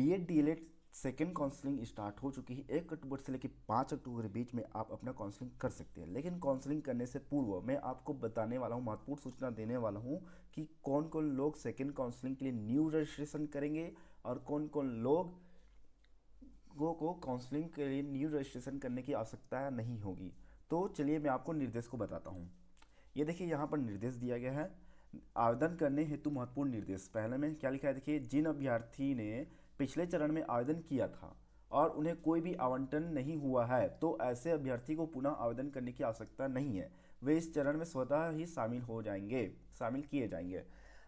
BEd D L Ed second counselling start हो चुकी है। 1 अक्टूबर से लेकर 5 अक्टूबर के बीच में आप अपना काउंसलिंग कर सकते हैं। लेकिन काउंसलिंग करने से पूर्व मैं आपको बताने वाला हूँ, महत्वपूर्ण सूचना देने वाला हूँ कि कौन कौन लोग सेकेंड काउंसलिंग के लिए न्यू रजिस्ट्रेशन करेंगे और कौन कौन लोग को काउंसलिंग के लिए न्यू रजिस्ट्रेशन करने की आवश्यकता नहीं होगी। तो चलिए मैं आपको निर्देश को बताता हूँ। ये देखिए यहाँ पर निर्देश दिया गया है, आवेदन करने हेतु महत्वपूर्ण निर्देश। पहले में क्या लिखा है देखिए, जिन अभ्यर्थी ने पिछले चरण में आवेदन किया था और उन्हें कोई भी आवंटन नहीं हुआ है तो ऐसे अभ्यर्थी को पुनः आवेदन करने की आवश्यकता नहीं है, वे इस चरण में स्वतः ही शामिल किए जाएंगे।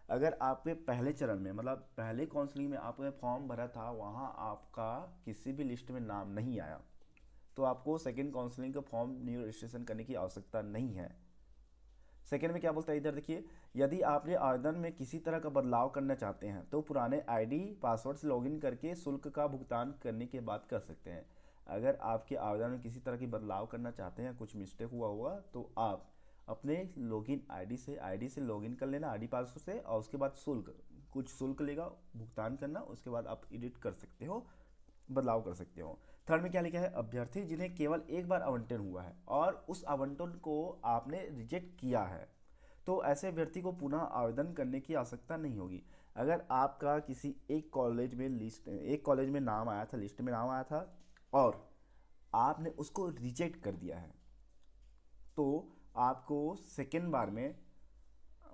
अगर आपके पहले चरण में मतलब पहले काउंसलिंग में आपने फॉर्म भरा था, वहाँ आपका किसी भी लिस्ट में नाम नहीं आया तो आपको सेकेंड काउंसलिंग का फॉर्म न्यू रजिस्ट्रेशन करने की आवश्यकता नहीं है। सेकेंड में क्या बोलता है, इधर देखिए, यदि आपने आवेदन में किसी तरह का बदलाव करना चाहते हैं तो पुराने आईडी पासवर्ड से लॉगिन करके शुल्क का भुगतान करने के बाद कर सकते हैं। अगर आपके आवेदन में किसी तरह की बदलाव करना चाहते हैं, कुछ मिस्टेक हुआ होगा, तो आप अपने लॉगिन आईडी से लॉगिन कर लेना, आईडी पासवर्ड से, और उसके बाद कुछ शुल्क लेगा, भुगतान करना, उसके बाद आप एडिट कर सकते हो, बदलाव कर सकते हो। थर्ड में क्या लिखा है, अभ्यर्थी जिन्हें केवल एक बार आवंटन हुआ है और उस आवंटन को आपने रिजेक्ट किया है तो ऐसे अभ्यर्थी को पुनः आवेदन करने की आवश्यकता नहीं होगी। अगर आपका किसी एक कॉलेज में नाम आया था, लिस्ट में नाम आया था और आपने उसको रिजेक्ट कर दिया है तो आपको सेकेंड बार में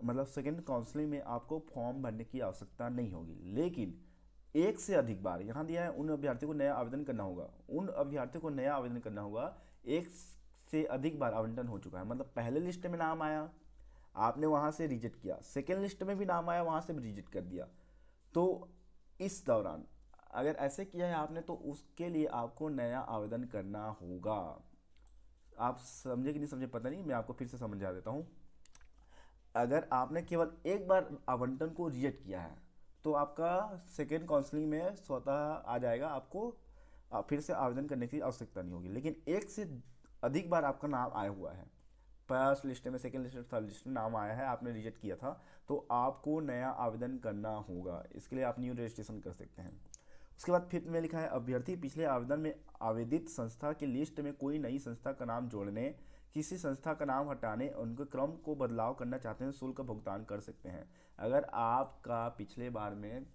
मतलब सेकेंड काउंसलिंग में आपको फॉर्म भरने की आवश्यकता नहीं होगी। लेकिन एक से अधिक बार यहाँ दिया है, उन अभ्यर्थियों को नया आवेदन करना होगा एक से अधिक बार आवंटन हो चुका है। मतलब पहले लिस्ट में नाम आया, आपने वहाँ से रिजेक्ट किया, सेकेंड लिस्ट में भी नाम आया, वहाँ से भी रिजेक्ट कर दिया, तो इस दौरान अगर ऐसे किया है आपने तो उसके लिए आपको नया आवेदन करना होगा। आप समझे कि नहीं समझे पता नहीं, मैं आपको फिर से समझा देता हूँ। अगर आपने केवल एक बार आवंटन को रिजेक्ट किया है तो आपका सेकेंड काउंसलिंग में स्वतः आ जाएगा, आपको फिर से आवेदन करने की आवश्यकता नहीं होगी। लेकिन एक से अधिक बार आपका नाम आया हुआ है, फर्स्ट लिस्ट में, सेकेंड लिस्ट में, थर्ड लिस्ट में नाम आया है, आपने रिजेक्ट किया था, तो आपको नया आवेदन करना होगा। इसके लिए आप न्यू रजिस्ट्रेशन कर सकते हैं। उसके बाद फिफ्थ में लिखा है, अभ्यर्थी पिछले आवेदन में आवेदित संस्था की लिस्ट में कोई नई संस्था का नाम जोड़ने, किसी संस्था का नाम हटाने, उनके क्रम को बदलाव करना चाहते हैं, शुल्क का भुगतान कर सकते हैं। अगर आपका पिछले बार में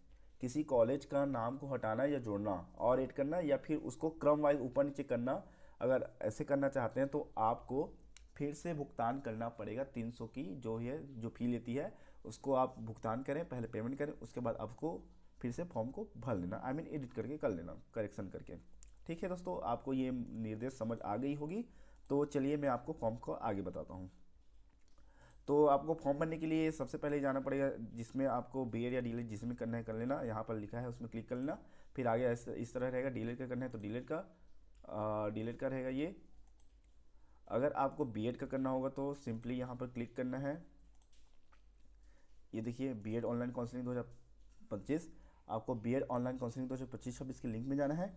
किसी कॉलेज का नाम को हटाना या जोड़ना और ऐड करना या फिर उसको क्रम वाइज ऊपर नीचे करना, अगर ऐसे करना चाहते हैं तो आपको फिर से भुगतान करना पड़ेगा। 300 की जो फी लेती है उसको आप भुगतान करें, पहले पेमेंट करें, उसके बाद आपको फिर से फॉर्म को भर लेना, एडिट करके कर लेना, करेक्शन करके। ठीक है दोस्तों, आपको ये निर्देश समझ आ गई होगी। तो चलिए मैं आपको फॉर्म को आगे बताता हूँ। तो आपको फॉर्म भरने के लिए सबसे पहले जाना पड़ेगा, जिसमें आपको बीएड या डीएलएड जिसमें करना है कर लेना, यहाँ पर लिखा है उसमें क्लिक कर लेना। फिर आगे इस तरह रहेगा, डीएलएड का करना है तो डीएलएड का रहेगा ये। अगर आपको बीएड का करना होगा तो सिंपली यहाँ पर क्लिक करना है। ये देखिए, बीएड ऑनलाइन काउंसलिंग 2025, आपको बीएड ऑनलाइन काउंसलिंग 2025-26 के लिंक में जाना है।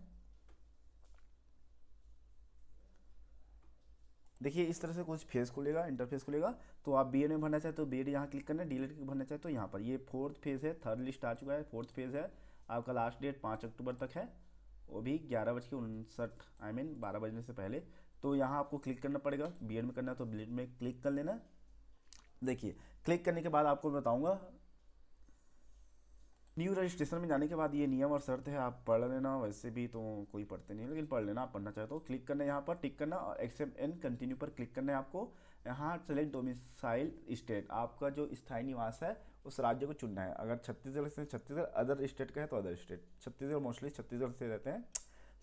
देखिए इस तरह से कुछ इंटरफेस खुलेगा। तो आप बीएड में भरना चाहे तो बीएड यहाँ क्लिक करना है, डीएलएड भरना चाहे तो यहाँ पर। ये फोर्थ फेज़ है, थर्ड लिस्ट आ चुका है, फोर्थ फेज़ है। आपका लास्ट डेट 5 अक्टूबर तक है, वो भी 11:59 12 बजने से पहले। तो यहाँ आपको क्लिक करना पड़ेगा, बीएड में करना है तो बीएड में क्लिक कर लेना। देखिए क्लिक करने के बाद आपको बताऊँगा, न्यू रजिस्ट्रेशन में जाने के बाद ये नियम और शर्त है, आप पढ़ लेना। वैसे भी तो कोई पढ़ते नहीं है, लेकिन पढ़ लेना, आप पढ़ना चाहे तो। क्लिक करना है यहाँ पर, टिक करना और एक्सेप्ट एंड कंटिन्यू पर क्लिक करना है आपको। यहाँ सेलेक्ट डोमिसाइल स्टेट, आपका जो स्थायी निवास है उस राज्य को चुनना है। अगर छत्तीसगढ़ से छत्तीसगढ़, अदर स्टेट का है तो other state. Chhattisgarh mostly Chhattisgarh से रहते हैं,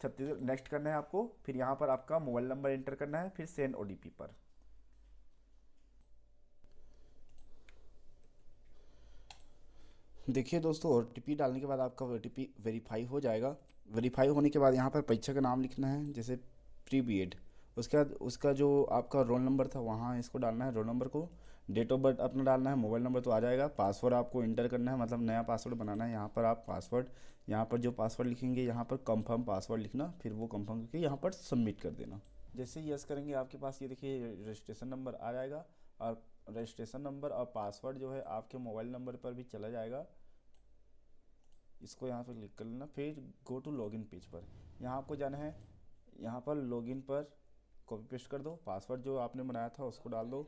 छत्तीसगढ़ नेक्स्ट करना है आपको। फिर यहाँ पर आपका मोबाइल नंबर एंटर करना है, फिर सेंड ओटीपी पर। देखिए दोस्तों, ओटीपी डालने के बाद आपका ओटीपी वेरीफाई हो जाएगा। वेरीफाई होने के बाद यहाँ पर परीक्षा का नाम लिखना है, जैसे प्री बीएड। उसके बाद उसका जो आपका रोल नंबर था वहाँ इसको डालना है, रोल नंबर को। डेट ऑफ बर्थ अपना डालना है, मोबाइल नंबर तो आ जाएगा। पासवर्ड आपको इंटर करना है, मतलब नया पासवर्ड बनाना है। यहाँ पर आप पासवर्ड, यहाँ पर जो पासवर्ड लिखेंगे यहाँ पर कंफर्म पासवर्ड लिखना, फिर वो कंफर्म करके यहाँ पर सबमिट कर देना। जैसे ही यस करेंगे आपके पास ये देखिए रजिस्ट्रेशन नंबर आ जाएगा, और रजिस्ट्रेशन नंबर और पासवर्ड जो है आपके मोबाइल नंबर पर भी चला जाएगा। इसको यहाँ पर क्लिक कर लेना, फिर गो टू लॉगिन पेज पर। यहाँ आपको जाना है, यहाँ पर लॉगिन पर कॉपी पेस्ट कर दो, पासवर्ड जो आपने बनाया था उसको डाल दो।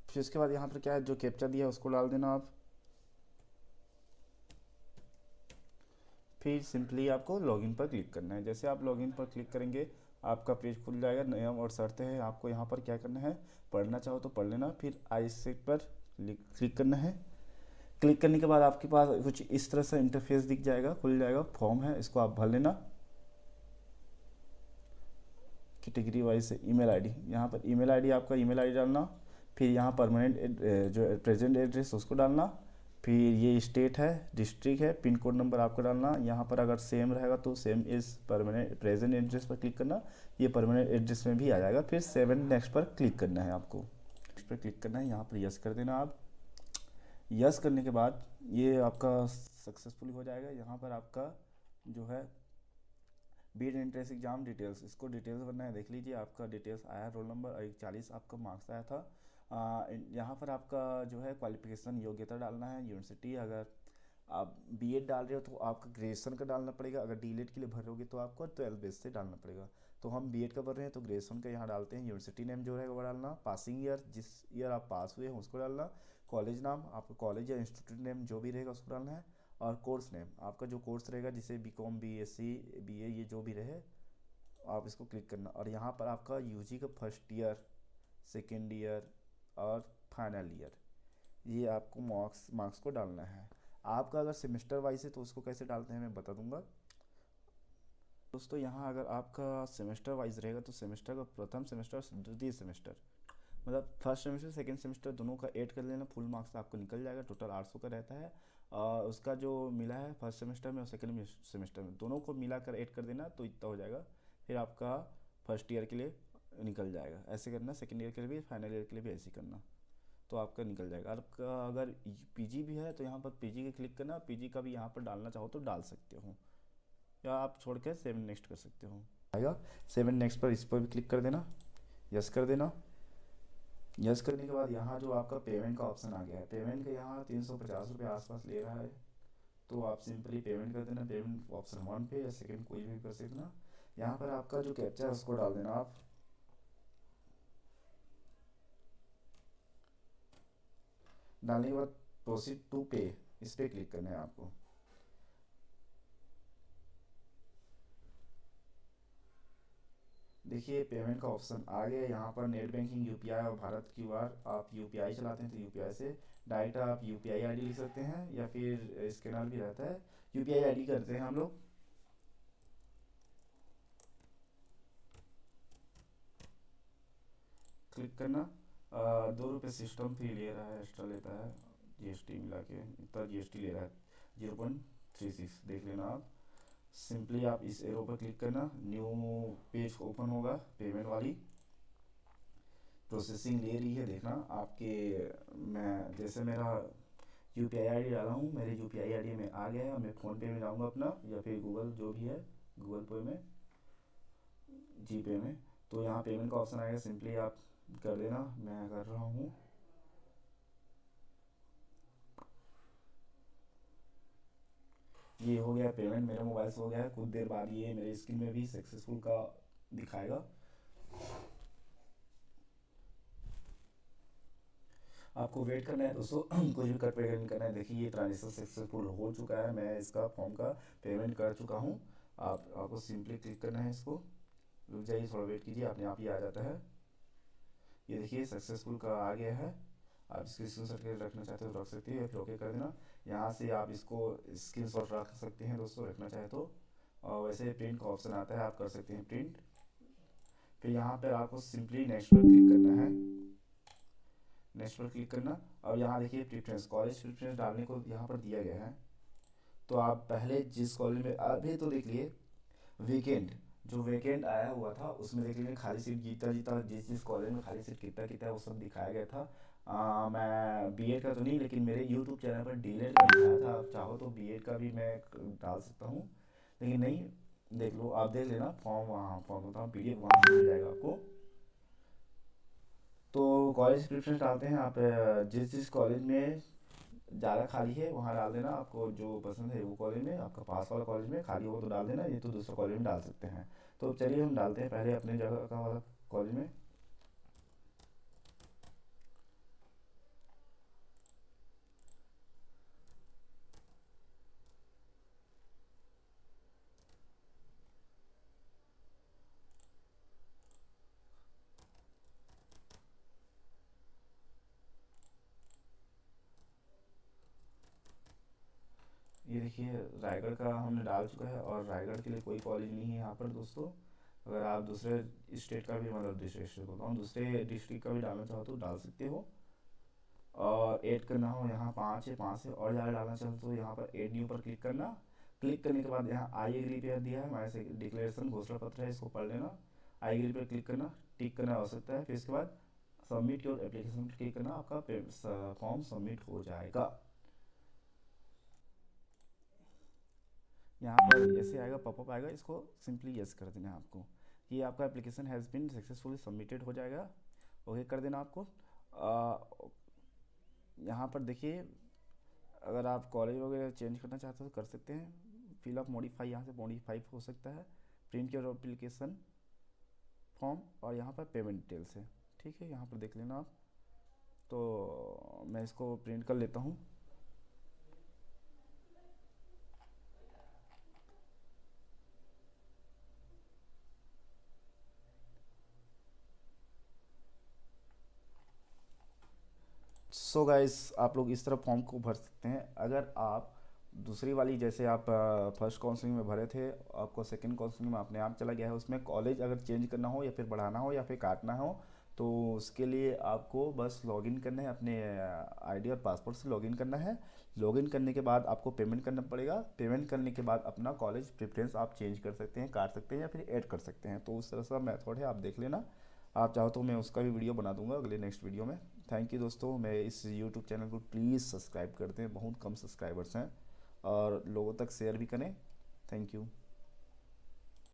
फिर उसके बाद यहाँ पर क्या है, जो कैप्चा दिया है उसको डाल देना आप। फिर सिंपली आपको लॉगिन पर क्लिक करना है। जैसे आप लॉगिन पर क्लिक करेंगे आपका पेज खुल जाएगा। नियम और शर्तें हैं, आपको यहाँ पर क्या करना है, पढ़ना चाहो तो पढ़ लेना। फिर आई सेट पर क्लिक करना है। क्लिक करने के बाद आपके पास कुछ इस तरह से इंटरफेस दिख जाएगा, खुल जाएगा। फॉर्म है, इसको आप भर लेना। कैटेगरी वाइज से ईमेल आईडी, यहाँ पर ईमेल आईडी आपका ईमेल आईडी डालना। फिर यहाँ परमानेंट जो प्रेजेंट एड्रेस उसको डालना। फिर ये स्टेट है, डिस्ट्रिक्ट है, पिन कोड नंबर आपको डालना। यहाँ पर अगर सेम रहेगा तो सेम इस परमानेंट प्रेजेंट एड्रेस पर क्लिक करना, ये परमानेंट एड्रेस में भी आ जाएगा। फिर 7 नेक्स्ट पर क्लिक करना है आपको। नेक्स्ट पर क्लिक करना है, यहाँ पर यस कर देना आप। यस करने के बाद ये आपका सक्सेसफुल हो जाएगा। यहाँ पर आपका जो है बीड एंट्रेंस एग्जाम डिटेल्स, इसको डिटेल्स भरना है। देख लीजिए आपका डिटेल्स आया, रोल नंबर और 41 आपका मार्क्स आया था। यहाँ पर आपका जो है क्वालिफिकेशन योग्यता डालना है, यूनिवर्सिटी। अगर आप बीएड डाल रहे हो तो आपका ग्रेजुएशन का डालना पड़ेगा। अगर डीएलएड के लिए भर रहोगे तो आपको 12 बेस से डालना पड़ेगा। तो हम बीएड का भर रहे हैं तो ग्रेजुएशन का यहाँ डालते हैं। यूनिवर्सिटी नेम जो है वो डालना, पासिंग ईयर जिस ईयर आप पास हुए हैं उसको डालना, कॉलेज नाम आपका कॉलेज या इंस्टीट्यूट नेम जो भी रहेगा उसको डालना है, और कोर्स नेम आपका जो कोर्स रहेगा, जैसे बीकॉम, बीएससी, बीए, ये जो भी रहे आप इसको क्लिक करना। और यहाँ पर आपका यूजी का फर्स्ट ईयर, सेकेंड ईयर और फाइनल ईयर, ये आपको मार्क्स को डालना है। आपका अगर सेमेस्टर वाइज है तो उसको कैसे डालते हैं मैं बता दूंगा दोस्तों। यहाँ अगर आपका सेमेस्टर वाइज रहेगा तो सेमेस्टर का प्रथम सेमेस्टर, द्वितीय सेमेस्टर, मतलब फर्स्ट सेमेस्टर सेकेंड सेमेस्टर दोनों का ऐड कर लेना, फुल मार्क्स आपको निकल जाएगा। टोटल 800 का रहता है। और उसका जो मिला है फर्स्ट सेमेस्टर में और सेकेंड सेमेस्टर में, दोनों को मिलाकर ऐड कर देना तो इतना हो जाएगा। फिर आपका फर्स्ट ईयर के लिए निकल जाएगा। ऐसे करना, सेकेंड ईयर के लिए भी, फाइनल ईयर के लिए भी ऐसे करना, तो आपका निकल जाएगा। आपका अगर पीजी भी है तो यहाँ पर पीजी का क्लिक करना, पीजी का भी यहाँ पर डालना चाहो तो डाल सकते हो, या आप छोड़ के 7 नेक्स्ट कर सकते हो। आएगा 7 नेक्स्ट पर, इस पर भी क्लिक कर देना, यस कर देना। यस करने के बाद यहाँ जो आपका पेमेंट का ऑप्शन आ गया है, पेमेंट का यहाँ 350 रुपये आसपास ले रहा है, तो आप सिंपली पेमेंट कर देना। पेमेंट ऑप्शन 1 पे या सेकंड कोई भी कर सकना। यहाँ पर आपका जो कैप्चा है उसको डाल देना आप। डालने के बाद प्रोसीड टू पे, इस पर क्लिक करना है आपको। देखिए पेमेंट का ऑप्शन आ गया। यहाँ पर नेट बैंकिंग, यूपीआई और भारत क्यूआर, आप यूपीआई चलाते हैं तो यूपीआई से डायरेक्ट आप यूपीआई आईडी लिख सकते हैं, या फिर स्कैनर भी रहता है। यूपीआई आईडी करते हैं हम लोग। क्लिक करना। 2 रुपये सिस्टम फी ले रहा है, एक्स्ट्रा लेता है, जीएसटी मिला के इतना जीएसटी ले रहा है, 0.36 देख लेना आप। सिंपली आप इस एरो पर क्लिक करना, न्यू पेज ओपन होगा, पेमेंट वाली प्रोसेसिंग ले रही है, देखना आपके। मैं जैसे मेरा यूपीआई आईडी डाला हूँ, मेरे यूपीआई आईडी में आ गया है। मैं फ़ोन पे में जाऊँगा अपना, या फिर गूगल जो भी है, गूगल पे में, जी पे में, तो यहाँ पेमेंट का ऑप्शन आएगा, सिंपली आप कर देना। मैं कर रहा हूँ। ये हो गया पेमेंट, मेरे मोबाइल से हो गया है। कुछ देर बाद ये मेरे स्क्रीन में भी सक्सेसफुल का दिखाएगा। आपको वेट करना है दोस्तों, कुछ भी कट पेमेंट नहीं करना है। देखिए ये ट्रांजेक्शन सक्सेसफुल हो चुका है, मैं इसका फॉर्म का पेमेंट कर चुका हूँ। आपको सिंपली क्लिक करना है इसको। रुक जाइए, थोड़ा वेट कीजिए, अपने आप ही आ जाता है। ये देखिए सक्सेसफुल का आ गया है। आप इसको स्क्रीनशॉट करके रखना चाहते हो तो रख सकते हैं, फिर ओके कर देना। यहाँ से आप इसको स्क्रीनशॉट रख सकते हैं दोस्तों, रखना चाहे तो। और वैसे प्रिंट का ऑप्शन आता है, आप कर सकते हैं प्रिंट। फिर यहाँ पर आपको सिंपली नेक्स्ट पर क्लिक करना है, नेक्स्ट पर क्लिक करना। और यहाँ देखिए प्रेफरेंस, कॉलेज प्रेफरेंस डालने को यहाँ पर दिया गया है। तो आप पहले जिस कॉलेज में, अभी तो देख लिए वीकेंड, जो वैकेंट आया हुआ था उसमें देख लीजिए खाली सीट जीता जीता, जिस जिस कॉलेज में खाली सीट कितना कितना है वो सब दिखाया गया था। मैं बीएड का तो नहीं, लेकिन मेरे यूट्यूब चैनल पर डीएलएड का दिखाया था। आप चाहो तो बीएड का भी मैं डाल सकता हूँ, लेकिन नहीं, देख लो, आप देख लेना फॉर्म, वहाँ फॉर्म होता है, पीडीएफ वहाँ से मिल जाएगा आपको। तो कॉलेज प्रेफरेंस डालते हैं आप, जिस जिस कॉलेज में ज़्यादा खाली है वहाँ डाल देना, आपको जो पसंद है वो कॉलेज में, आपका पास वाला कॉलेज में खाली हो तो डाल देना, ये तो दूसरा कॉलेज में डाल सकते हैं। तो चलिए हम डालते हैं पहले अपने जगह का वाला कॉलेज में। ये देखिए रायगढ़ का हमने डाल चुका है, और रायगढ़ के लिए कोई कॉलेज नहीं है यहाँ पर दोस्तों। अगर आप दूसरे स्टेट का भी, मतलब डिस्ट्रिक्ट से बोलता हूँ, दूसरे डिस्ट्रिक्ट का भी डालना चाहो तो डाल सकते हो। और ऐड करना हो यहाँ 5 है, 5 से और ज़्यादा डालना चाहो तो यहाँ पर ऐड न्यू पर क्लिक करना। क्लिक करने के बाद यहाँ आई एग्री पे दिया है, हमारे से डिक्लेरेशन घोषणा पत्र है, इसको पढ़ लेना। आई एग्री पे क्लिक करना, टिक करना आवश्यकता है, फिर इसके बाद सबमिट योर एप्लीकेशन पर क्लिक करना, आपका फॉर्म सबमिट हो जाएगा। यहाँ पर ऐसे आएगा, पॉपअप आएगा, इसको सिंपली यस कर देना है आपको। ये आपका application has been successfully submitted हो जाएगा। ओके कर देना आपको। यहाँ पर देखिए, अगर आप कॉलेज वगैरह चेंज करना चाहते हो तो कर सकते हैं। फिल अप मॉडिफाई, यहाँ से मॉडिफाई हो सकता है। प्रिंट योर एप्लीकेशन फॉर्म, और यहाँ पर पेमेंट डिटेल्स है, ठीक है, यहाँ पर देख लेना आप। तो मैं इसको प्रिंट कर लेता हूँ। सो गाइस, आप लोग इस तरह फॉर्म को भर सकते हैं। अगर आप दूसरी वाली, जैसे आप फर्स्ट काउंसलिंग में भरे थे, आपको सेकंड काउंसलिंग में अपने आप चला गया है, उसमें कॉलेज अगर चेंज करना हो या फिर बढ़ाना हो या फिर काटना हो, तो उसके लिए आपको बस लॉगिन करना है, अपने आईडी और पासपोर्ट से लॉगिन करना है। लॉगिन करने के बाद आपको पेमेंट करना पड़ेगा। पेमेंट करने के बाद अपना कॉलेज प्रेफरेंस आप चेंज कर सकते हैं, काट सकते हैं या फिर ऐड कर सकते हैं। तो उस तरह से मेथड है, आप देख लेना। आप चाहो तो मैं उसका भी वीडियो बना दूंगा अगले नेक्स्ट वीडियो में। थैंक यू दोस्तों, मैं इस यूट्यूब चैनल को प्लीज़ सब्सक्राइब कर दें, बहुत कम सब्सक्राइबर्स हैं, और लोगों तक शेयर भी करें। Thank you.